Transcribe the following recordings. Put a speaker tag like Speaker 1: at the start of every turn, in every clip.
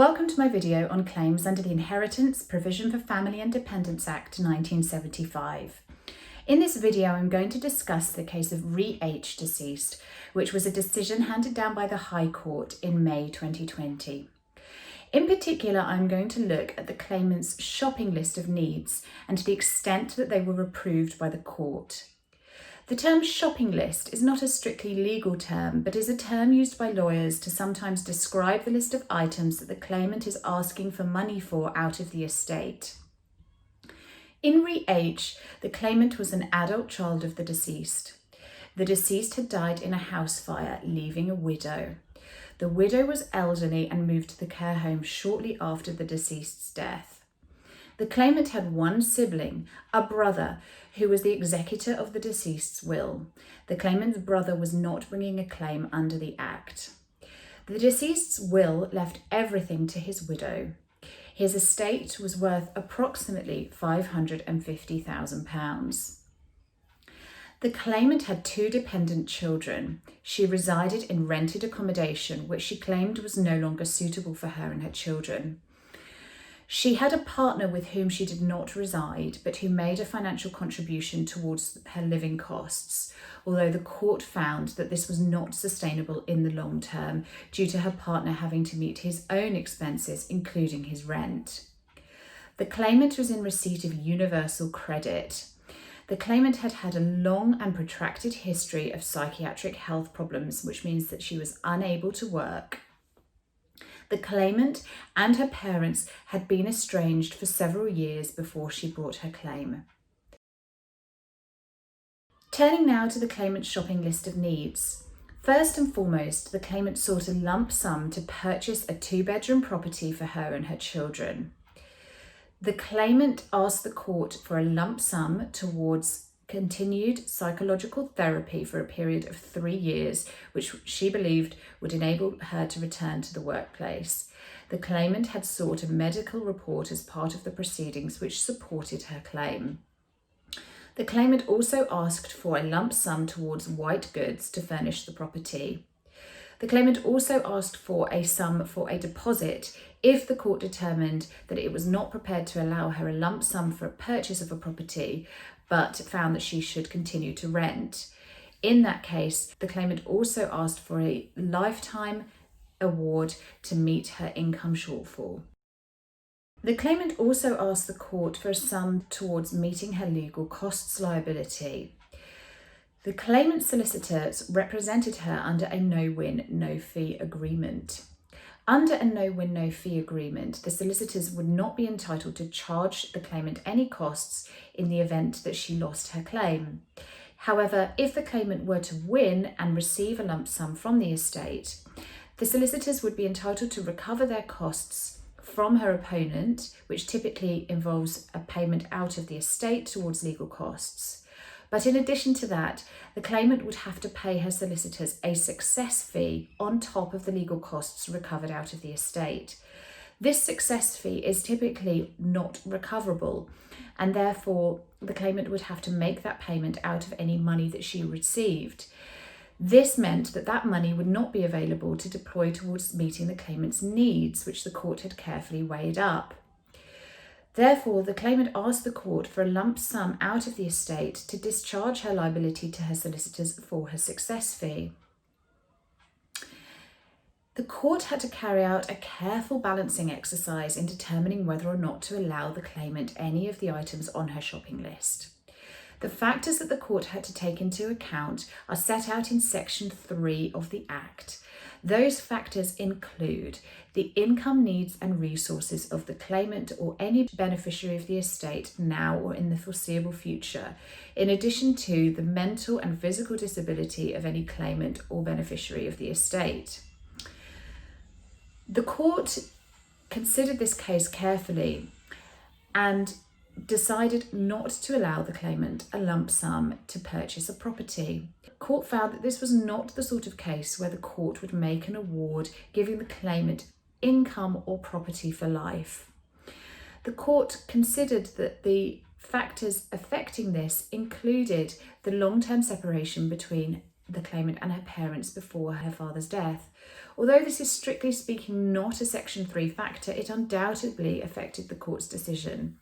Speaker 1: Welcome to my video on claims under the Inheritance, Provision for Family and Dependents Act 1975. In this video, I'm going to discuss the case of Re H deceased, which was a decision handed down by the High Court in May 2020. In particular, I'm going to look at the claimant's shopping list of needs and to the extent that they were approved by the court. The term shopping list is not a strictly legal term, but is a term used by lawyers to sometimes describe the list of items that the claimant is asking for money for out of the estate. In Re H, the claimant was an adult child of the deceased. The deceased had died in a house fire, leaving a widow. The widow was elderly and moved to the care home shortly after the deceased's death. The claimant had one sibling, a brother, who was the executor of the deceased's will. The claimant's brother was not bringing a claim under the Act. The deceased's will left everything to his widow. His estate was worth approximately £550,000. The claimant had two dependent children. She resided in rented accommodation, which she claimed was no longer suitable for her and her children. She had a partner with whom she did not reside, but who made a financial contribution towards her living costs, although the court found that this was not sustainable in the long term due to her partner having to meet his own expenses, including his rent. The claimant was in receipt of universal credit. The claimant had had a long and protracted history of psychiatric health problems, which means that she was unable to work. The claimant and her parents had been estranged for several years before she brought her claim. Turning now to the claimant's shopping list of needs. First and foremost, the claimant sought a lump sum to purchase a two-bedroom property for her and her children. The claimant asked the court for a lump sum towards continued psychological therapy for a period of 3 years, which she believed would enable her to return to the workplace. The claimant had sought a medical report as part of the proceedings, which supported her claim. The claimant also asked for a lump sum towards white goods to furnish the property. The claimant also asked for a sum for a deposit if the court determined that it was not prepared to allow her a lump sum for a purchase of a property, but found that she should continue to rent. In that case, the claimant also asked for a lifetime award to meet her income shortfall. The claimant also asked the court for a sum towards meeting her legal costs liability. The claimant's solicitors represented her under a no-win, no-fee agreement. Under a no-win, no-fee agreement, the solicitors would not be entitled to charge the claimant any costs in the event that she lost her claim. However, if the claimant were to win and receive a lump sum from the estate, the solicitors would be entitled to recover their costs from her opponent, which typically involves a payment out of the estate towards legal costs. But in addition to that, the claimant would have to pay her solicitors a success fee on top of the legal costs recovered out of the estate. This success fee is typically not recoverable, and therefore the claimant would have to make that payment out of any money that she received. This meant that that money would not be available to deploy towards meeting the claimant's needs, which the court had carefully weighed up. Therefore, the claimant asked the court for a lump sum out of the estate to discharge her liability to her solicitors for her success fee. The court had to carry out a careful balancing exercise in determining whether or not to allow the claimant any of the items on her shopping list. The factors that the court had to take into account are set out in Section 3 of the Act. Those factors include the income needs and resources of the claimant or any beneficiary of the estate now or in the foreseeable future, in addition to the mental and physical disability of any claimant or beneficiary of the estate. The court considered this case carefully and decided not to allow the claimant a lump sum to purchase a property. The court found that this was not the sort of case where the court would make an award giving the claimant income or property for life. The court considered that the factors affecting this included the long-term separation between the claimant and her parents before her father's death. Although this is strictly speaking not a Section 3 factor, it undoubtedly affected the court's decision.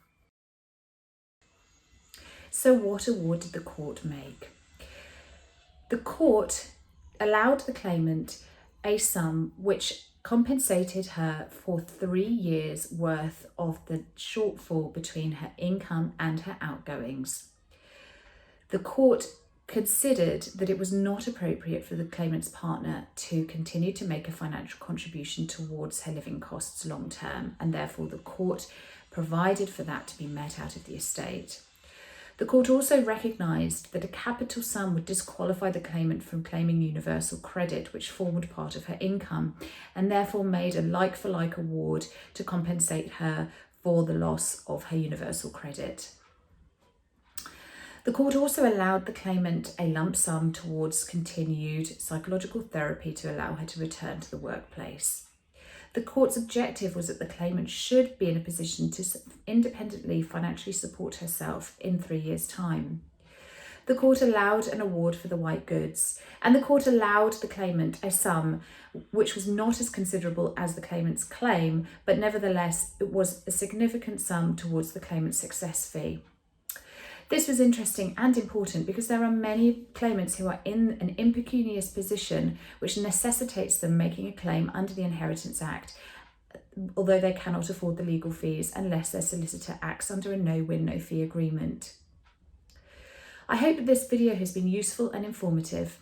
Speaker 1: So what award did the court make? The court allowed the claimant a sum which compensated her for 3 years' worth of the shortfall between her income and her outgoings. The court considered that it was not appropriate for the claimant's partner to continue to make a financial contribution towards her living costs long term, and therefore the court provided for that to be met out of the estate. The court also recognised that a capital sum would disqualify the claimant from claiming universal credit, which formed part of her income, and therefore made a like-for-like award to compensate her for the loss of her universal credit. The court also allowed the claimant a lump sum towards continued psychological therapy to allow her to return to the workplace. The court's objective was that the claimant should be in a position to independently financially support herself in 3 years' time. The court allowed an award for the white goods, and the court allowed the claimant a sum which was not as considerable as the claimant's claim, but nevertheless it was a significant sum towards the claimant's success fee. This was interesting and important because there are many claimants who are in an impecunious position which necessitates them making a claim under the Inheritance Act, although they cannot afford the legal fees unless their solicitor acts under a no-win, no-fee agreement. I hope that this video has been useful and informative.